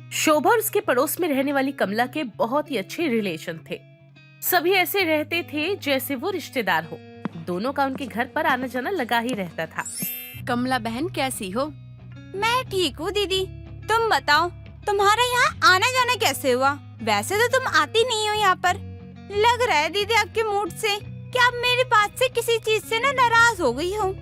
शोभा और उसके पड़ोस में रहने वाली कमला के बहुत ही अच्छे रिलेशन थे। सभी ऐसे रहते थे जैसे वो रिश्तेदार हो। दोनों का उनके घर पर आना जाना लगा ही रहता था। कमला बहन कैसी हो? मैं ठीक हूँ दीदी, तुम बताओ तुम्हारा यहाँ आना जाना कैसे हुआ? वैसे तो तुम आती नहीं हो यहाँ पर। लग रहा है दीदी आपके मूड से कि आप मेरी बात से किसी चीज से ना नाराज हो गई हो।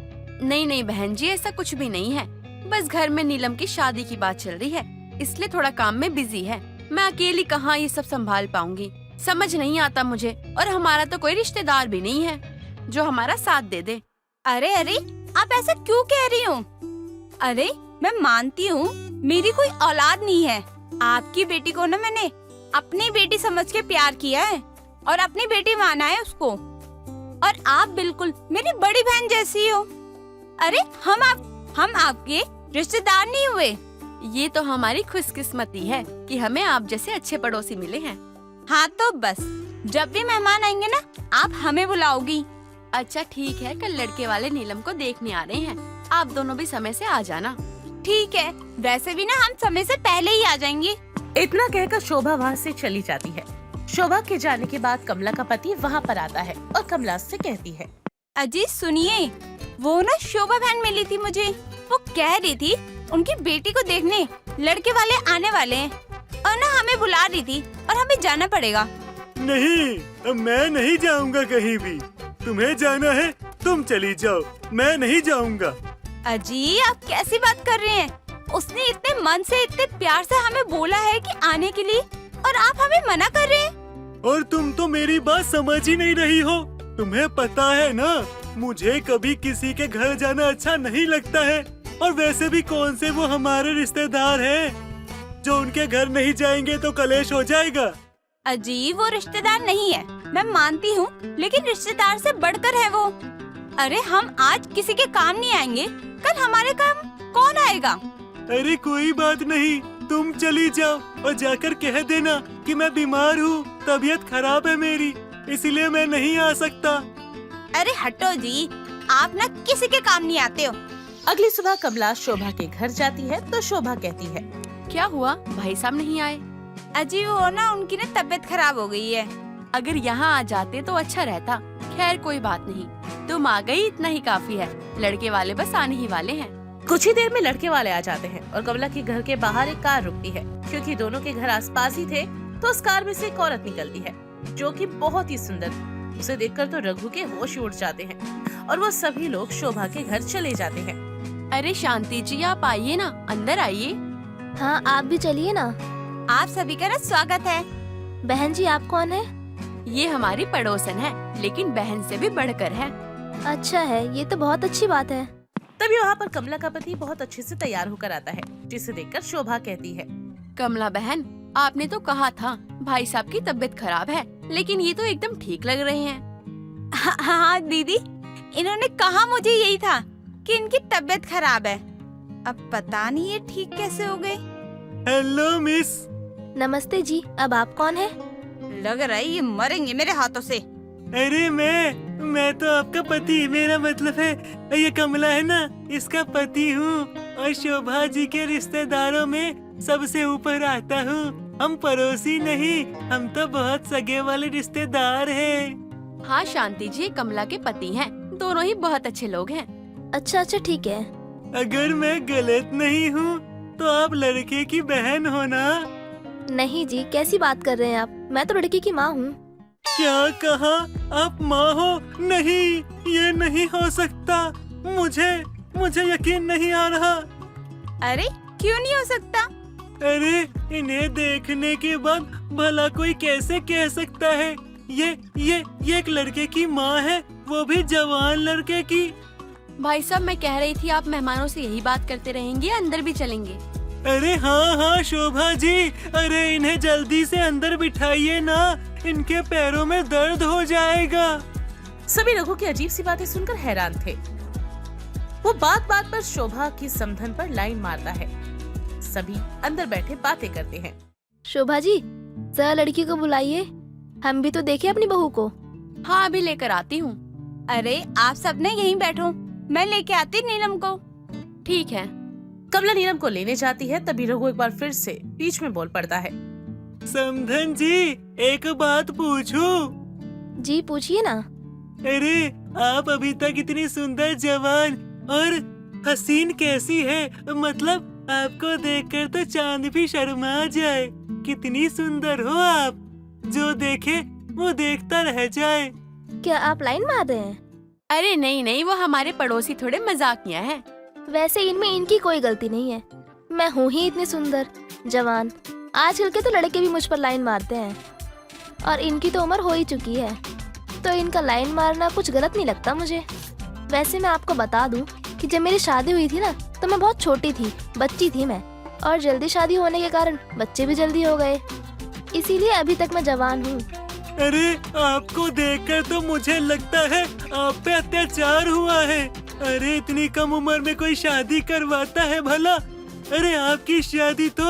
नहीं नहीं बहन जी, ऐसा कुछ भी नहीं है। बस घर में नीलम की शादी की बात चल रही है, इसलिए थोड़ा काम में बिजी है। मैं अकेली कहाँ ये सब संभाल पाऊंगी, समझ नहीं आता मुझे। और हमारा तो कोई रिश्तेदार भी नहीं है जो हमारा साथ दे दे। अरे अरे, आप ऐसा क्यों कह रही हो? अरे मैं मानती हूँ मेरी कोई औलाद नहीं है। आपकी बेटी को ना मैंने अपनी बेटी समझ के प्यार किया है और अपनी बेटी माना है उसको। और आप बिल्कुल मेरी बड़ी बहन जैसी हो। अरे हम आपके रिश्तेदार नहीं हुए। ये तो हमारी खुशकिस्मती है कि हमें आप जैसे अच्छे पड़ोसी मिले हैं। हाँ तो बस, जब भी मेहमान आएंगे ना आप हमें बुलाओगी। अच्छा ठीक है, कल लड़के वाले नीलम को देखने आ रहे हैं, आप दोनों भी समय से आ जाना। ठीक है, वैसे भी ना हम समय से पहले ही आ जाएंगे। इतना कहकर शोभा वहाँ से चली जाती है। शोभा के जाने के बाद कमला का पति वहाँ पर आता है और कमला से कहती है, अजी सुनिए, वो ना शोभा बहन मिली थी मुझे। वो कह रही थी उनकी बेटी को देखने लड़के वाले आने वाले हैं और ना हमें बुला रही थी और हमें जाना पड़ेगा। नहीं, मैं नहीं जाऊंगा कहीं भी। तुम्हें जाना है तुम चली जाओ, मैं नहीं जाऊंगा। अजी आप कैसी बात कर रहे हैं? उसने इतने मन से इतने प्यार से हमें बोला है कि आने के लिए, और आप हमें मना कर रहे हैं। और तुम तो मेरी बात समझ ही नहीं रही हो। तुम्हें पता है ना, मुझे कभी किसी के घर जाना अच्छा नहीं लगता है। और वैसे भी कौन से वो हमारे रिश्तेदार हैं जो उनके घर नहीं जाएंगे तो कलेश हो जाएगा। अजी वो रिश्तेदार नहीं है, मैं मानती हूँ, लेकिन रिश्तेदार से बढ़कर है वो। अरे हम आज किसी के काम नहीं आएंगे, कल हमारे काम कौन आएगा? अरे कोई बात नहीं, तुम चली जाओ और जाकर कह देना कि मैं बीमार हूँ, तबीयत खराब है मेरी, इसलिए मैं नहीं आ सकता। अरे हटो जी, आप ना किसी के काम नहीं आते हो। अगली सुबह कमला शोभा के घर जाती है तो शोभा कहती है, क्या हुआ, भाई साहब नहीं आए? अजी वो ना उनकी ना तबीयत खराब हो गई है। अगर यहाँ आ जाते तो अच्छा रहता। खैर कोई बात नहीं, तुम आ गई इतना ही काफी है। लड़के वाले बस आने ही वाले हैं। कुछ ही देर में लड़के वाले आ जाते हैं और कमला के घर के बाहर एक कार रुकती है। क्योंकि दोनों के घर आसपास ही थे तो उस कार में से एक औरत निकलती है जो कि बहुत ही सुंदर थी। उसे देखकर तो रघु के होश उड़ जाते हैं और वो सभी लोग शोभा के घर चले जाते हैं। अरे शांति जी, आप आइए ना, अंदर आइए। हाँ आप भी चलिए ना। आप सभी का ना स्वागत है। बहन जी आप कौन है? ये हमारी पड़ोसन है, लेकिन बहन से भी बढ़कर है। अच्छा है, ये तो बहुत अच्छी बात है। तभी वहाँ पर कमला का पति बहुत अच्छे से तैयार होकर आता है, जिसे देखकर शोभा कहती है, कमला बहन, आपने तो कहा था भाई साहब की तबीयत खराब है, लेकिन ये तो एकदम ठीक लग रहे हैं। हाँ दीदी, इन्होंने कहा मुझे यही था कि इनकी तबीयत खराब है। अब पता नहीं ये ठीक कैसे हो गए। Hello miss. नमस्ते जी, अब आप कौन है? लग रहा है ये मरेंगे मेरे हाथों से। अरे मैं तो आपका पति, मेरा मतलब है ये कमला है ना, इसका पति हूँ और शोभा जी के रिश्तेदारों में सबसे ऊपर आता हूँ। हम पड़ोसी नहीं, हम तो बहुत सगे वाले रिश्तेदार हैं। हाँ शांति जी, कमला के पति हैं, दोनों ही बहुत अच्छे लोग हैं। अच्छा अच्छा ठीक है। अगर मैं गलत नहीं हूँ तो आप लड़के की बहन हो ना? नहीं जी, कैसी बात कर रहे हैं आप? मैं तो लड़की की माँ हूँ। क्या कहा? आप माँ हो? नहीं, ये नहीं हो सकता। मुझे यकीन नहीं आ रहा। अरे क्यों नहीं हो सकता? अरे इन्हें देखने के बाद भला कोई कैसे कह सकता है ये एक लड़के की माँ है, वो भी जवान लड़के की। भाई साहब, मैं कह रही थी आप मेहमानों से यही बात करते रहेंगे, अंदर भी चलेंगे? अरे हाँ शोभा जी, अरे इन्हें जल्दी से अंदर बिठाइए ना, इनके पैरों में दर्द हो जाएगा। सभी रघु की अजीब सी बातें सुनकर हैरान थे। वो बात बात पर शोभा की समधन पर लाइन मारता है। सभी अंदर बैठे बातें करते हैं। शोभा जी, जरा लड़की को बुलाइए, हम भी तो देखे अपनी बहू को। हाँ अभी लेकर आती हूँ। अरे आप सब ने यहीं बैठो, मैं लेके आती नीलम को। ठीक है। कमला नीलम को लेने जाती है, तभी रघु एक बार फिर से बीच में बोल पड़ता है। समधन जी, एक बात पूछूं? जी पूछिए ना। अरे आप अभी तक इतनी सुंदर, जवान और हसीन कैसी है? मतलब आपको देखकर तो चांद भी शर्मा जाए। कितनी सुंदर हो आप, जो देखे वो देखता रह जाए। क्या आप लाइन मार रहे हैं? अरे नहीं नहीं, वो हमारे पड़ोसी थोड़े मजाकिया हैं। वैसे इनमें इनकी कोई गलती नहीं है। मैं हूँ ही इतनी सुंदर, जवान। आजकल के तो लड़के भी मुझ पर लाइन मारते हैं, और इनकी तो उम्र हो ही चुकी है, तो इनका लाइन मारना कुछ गलत नहीं लगता मुझे। वैसे मैं आपको बता दूं कि जब मेरी शादी हुई थी ना, तो मैं बहुत छोटी थी, बच्ची थी मैं, और जल्दी शादी होने के कारण बच्चे भी जल्दी हो गए, इसीलिए अभी तक मैं जवान हूँ। अरे आपको देखकर तो मुझे लगता है आप पे अत्याचार हुआ है। अरे इतनी कम उम्र में कोई शादी करवाता है भला? अरे आपकी शादी तो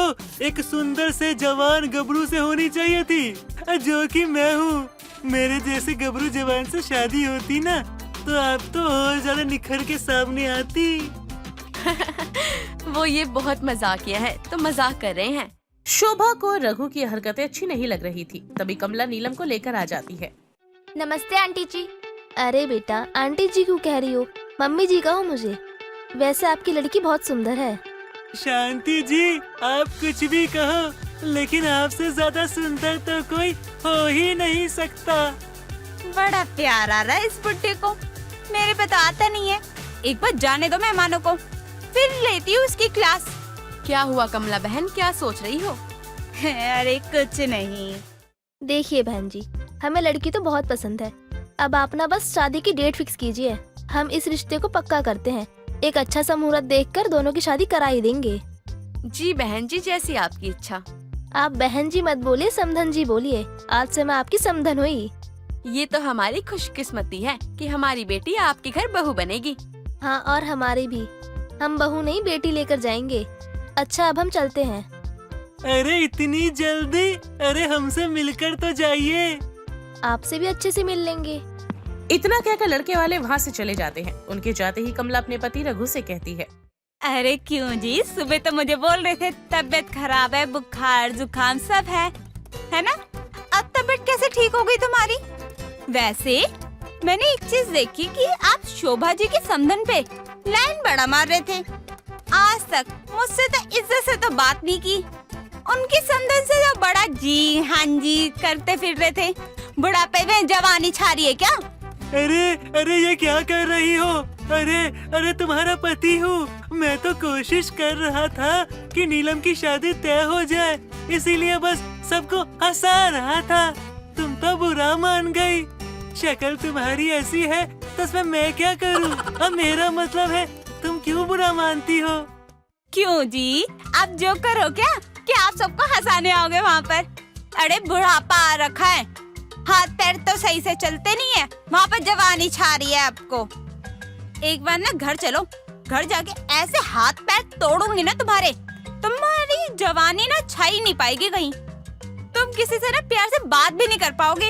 एक सुंदर से जवान गबरू से होनी चाहिए थी, जो कि मैं हूँ। मेरे जैसे गबरू जवान से शादी होती ना, तो आप तो और ज्यादा निखर के सामने आती। वो ये बहुत मजाकिया है, तो मजाक कर रहे हैं। शोभा को रघु की हरकतें अच्छी नहीं लग रही थी, तभी कमला नीलम को लेकर आ जाती है। नमस्ते आंटी जी। अरे बेटा, आंटी जी क्यों कह रही हो? मम्मी जी कहो मुझे। वैसे आपकी लड़की बहुत सुंदर है। शांति जी, आप कुछ भी कहो, लेकिन आपसे ज्यादा सुंदर तो कोई हो ही नहीं सकता। बड़ा प्यार आ रहा है इस बुड्ढे को। मेरे पे तो आता नहीं है। एक बार जाने दो मेहमानों को, फिर लेती हूँ उसकी क्लास। क्या हुआ कमला बहन, क्या सोच रही हो? अरे कुछ नहीं। देखिए बहन जी, हमें लड़की तो बहुत पसंद है। अब आप ना बस शादी की डेट फिक्स कीजिए, हम इस रिश्ते को पक्का करते हैं। एक अच्छा सा मुहूर्त देखकर दोनों की शादी करा ही देंगे। जी बहन जी, जैसी आपकी इच्छा। आप बहन जी मत बोलिए, समधन जी बोलिए। आज से मैं आपकी समधन हुई। ये तो हमारी खुशकिस्मती है कि हमारी बेटी आपके घर बहू बनेगी। हाँ, और हमारी भी। हम बहू नहीं, बेटी लेकर जाएंगे। अच्छा, अब हम चलते हैं। अरे इतनी जल्दी? अरे हमसे मिलकर तो जाइए। आपसे भी अच्छे से मिल लेंगे। इतना कहकर लड़के वाले वहाँ से चले जाते हैं। उनके जाते ही कमला अपने पति रघु से कहती है। अरे क्यों जी, सुबह तो मुझे बोल रहे थे तबीयत खराब है, बुखार जुकाम सब है ना? अब तबीयत कैसे ठीक हो गई तुम्हारी? वैसे मैंने एक चीज देखी कि आप शोभा जी के समधन पे लाइन बड़ा मार रहे थे। आज तक मुझसे तो इज्जत से तो बात नहीं की। उनकी समधन से तो बड़ा जी हाँ जी करते फिर रहे थे। बुढ़ापे में जवानी छा रही है क्या? अरे ये क्या कर रही हो? अरे तुम्हारा पति हूँ। मैं तो कोशिश कर रहा था कि नीलम की शादी तय हो जाए, इसीलिए बस सबको हंसा रहा था। तुम तो बुरा मान गई। शक्ल तुम्हारी ऐसी है तो उसमें मैं क्या करूँ? अब मेरा मतलब है, तुम क्यों बुरा मानती हो? क्यों जी, आप जो करो क्या कि आप सबको हंसाने आओगे वहाँ पर? अरे बुढ़ापा आ रखा है, हाथ पैर तो सही से चलते नहीं है, वहाँ पर जवानी छा रही है आपको। एक बार ना घर चलो, घर जाके ऐसे हाथ पैर तोड़ूंगी ना तुम्हारी जवानी ना छा ही नहीं पाएगी कहीं। तुम किसी से ना प्यार से बात भी नहीं कर पाओगे।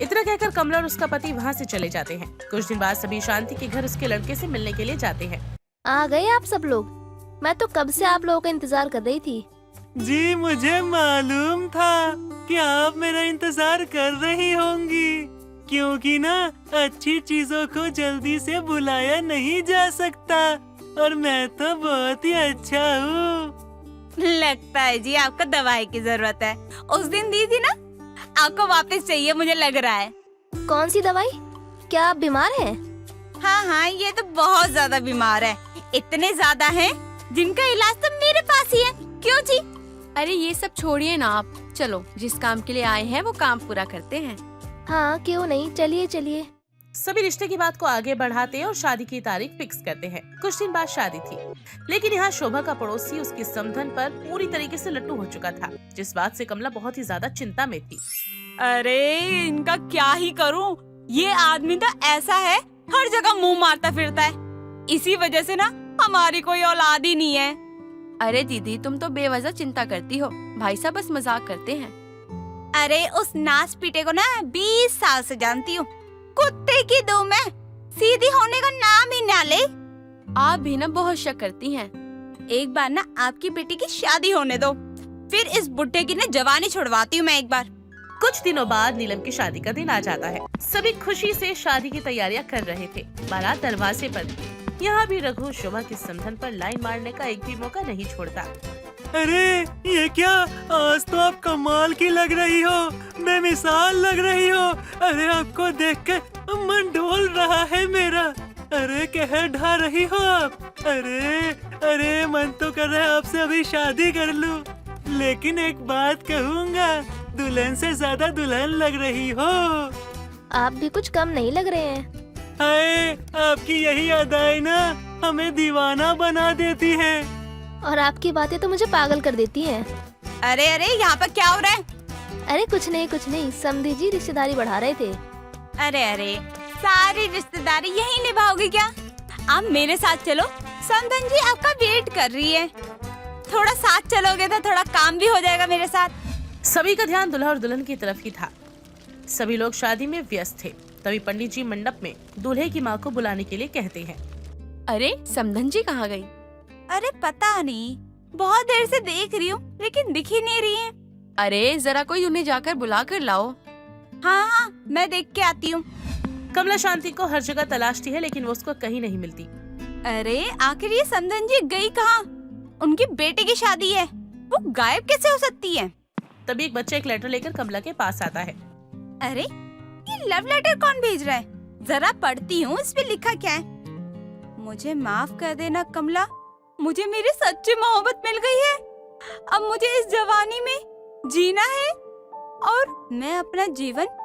इतना कहकर कमला और उसका पति वहाँ से चले जाते हैं। कुछ दिन बाद सभी शांति के घर उसके लड़के से मिलने के लिए जाते हैं। आ गए आप सब लोग? मैं तो कब से आप लोगों का इंतजार कर रही थी। जी मुझे मालूम था कि आप मेरा इंतजार कर रही होंगी, क्योंकि ना अच्छी चीजों को जल्दी से बुलाया नहीं जा सकता, और मैं तो बहुत ही अच्छा हूँ। लगता है जी आपको दवाई की जरूरत है। उस दिन दी थी ना, आपको वापस चाहिए मुझे लग रहा है। कौन सी दवाई? क्या आप बीमार हैं? हाँ, ये तो बहुत ज्यादा बीमार है। इतने ज्यादा हैं जिनका इलाज तो मेरे पास ही है। क्यों जी? अरे ये सब छोड़िए ना आप, चलो जिस काम के लिए आए हैं वो काम पूरा करते हैं। हाँ क्यों नहीं, चलिए चलिए। सभी रिश्ते की बात को आगे बढ़ाते हैं और शादी की तारीख फिक्स करते हैं। कुछ दिन बाद शादी थी, लेकिन यहाँ शोभा का पड़ोसी उसकी समधन पर पूरी तरीके से लट्टू हो चुका था, जिस बात से कमला बहुत ही ज्यादा चिंता में थी। अरे इनका क्या ही करूं, ये आदमी तो ऐसा है हर जगह मुंह मारता फिरता है। इसी वजह से ना हमारी कोई औलाद ही नहीं है। अरे दीदी तुम तो बेवजह चिंता करती हो, भाई साहब बस मजाक करते हैं। अरे उस नाच पीटे को ना 20 साल से जानती हूँ। कुत्ते की दो में सीधी होने का नाम ही ना ले। आप भी ना बहुत शक करती हैं। एक बार ना आपकी बेटी की शादी होने दो, फिर इस बुढ़े की ना जवानी छुड़वाती हूँ मैं एक बार। कुछ दिनों बाद नीलम की शादी का दिन आ जाता है। सभी खुशी से शादी की तैयारियां कर रहे थे। बारात दरवाजे पर थी। यहाँ भी रघु शोभा के समधन पर लाइन मारने का एक भी मौका नहीं छोड़ता। अरे ये क्या, आज तो आप कमाल की लग रही हो, बेमिसाल लग रही हो। अरे आपको देखकर मन डोल रहा है मेरा। अरे कहर ढा रही हो आप। अरे मन तो कर रहा है आपसे अभी शादी कर लूं। लेकिन एक बात कहूँगा, दुल्हन से ज्यादा दुल्हन लग रही हो। आप भी कुछ कम नहीं लग रहे हैं। हाय, आपकी यही अदाएं ना हमें दीवाना बना देती है। और आपकी बातें तो मुझे पागल कर देती हैं। अरे यहाँ पर क्या हो रहा है? अरे कुछ नहीं, समधी जी रिश्तेदारी बढ़ा रहे थे। अरे सारी रिश्तेदारी यही निभाओगे क्या? आप मेरे साथ चलो, समधन जी आपका वेट कर रही है। थोड़ा साथ चलोगे तो थोड़ा काम भी हो जाएगा मेरे साथ। सभी का ध्यान दुल्हा और दुल्हन की तरफ ही था। सभी लोग शादी में व्यस्त थे। तभी पंडित जी मंडप में दूल्हे की माँ को बुलाने के लिए कहते हैं। अरे समधन जी कहाँ गई? अरे पता नहीं, बहुत देर से देख रही हूँ लेकिन दिख ही नहीं रही है। अरे जरा कोई उन्हें जाकर बुला कर लाओ। हाँ, मैं देख के आती हूँ। कमला शांति को हर जगह तलाशती है लेकिन वो उसको कहीं नहीं मिलती। अरे आखिर ये समधन जी गई कहाँ? उनकी बेटे की शादी है, वो गायब कैसे हो सकती है? तभी एक बच्चा एक लेटर लेकर कमला के पास आता है। अरे ये लव लेटर कौन भेज रहा है? जरा पढ़ती हूँ, इस पे लिखा क्या है। मुझे माफ कर देना कमला, मुझे मेरी सच्ची मोहब्बत मिल गई है। अब मुझे इस जवानी में जीना है और मैं अपना जीवन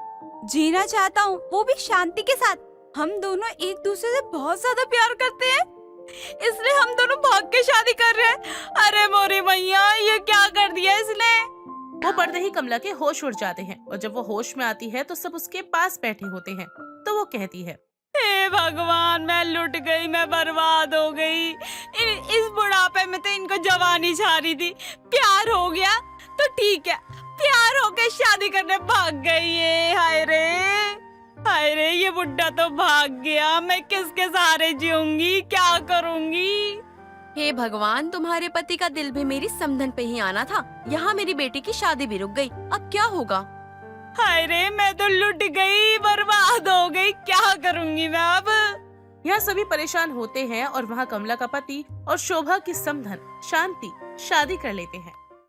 जीना चाहता हूँ, वो भी शांति के साथ। हम दोनों एक दूसरे से बहुत ज्यादा प्यार करते हैं, इसलिए हम दोनों भाग के शादी कर रहे हैं। अरे मोरी मैया, ये क्या कर दिया इसने? वो पढ़ते ही कमला के होश उड़ जाते हैं और जब वो होश में आती है तो सब उसके पास बैठे होते हैं। तो वो कहती है, हे भगवान, मैं लुट गई, मैं बर्बाद हो गई। इस बुढ़ापे में तो इनको जवानी छा रही थी। प्यार हो गया तो ठीक है, प्यार होके शादी करने भाग गई है। हाय रे, ये बुढ़ा तो भाग गया। मैं किसके सहारे जीऊंगी, क्या करूंगी? हे भगवान, तुम्हारे पति का दिल भी मेरी समधन पे ही आना था। यहाँ मेरी बेटी की शादी भी रुक गई। अब क्या होगा? हाय रे, मैं तो लुट गई, बर्बाद हो गई। क्या करूंगी मैं अब? यहाँ सभी परेशान होते हैं और वहाँ कमला का पति और शोभा की समधन शांति शादी कर लेते हैं।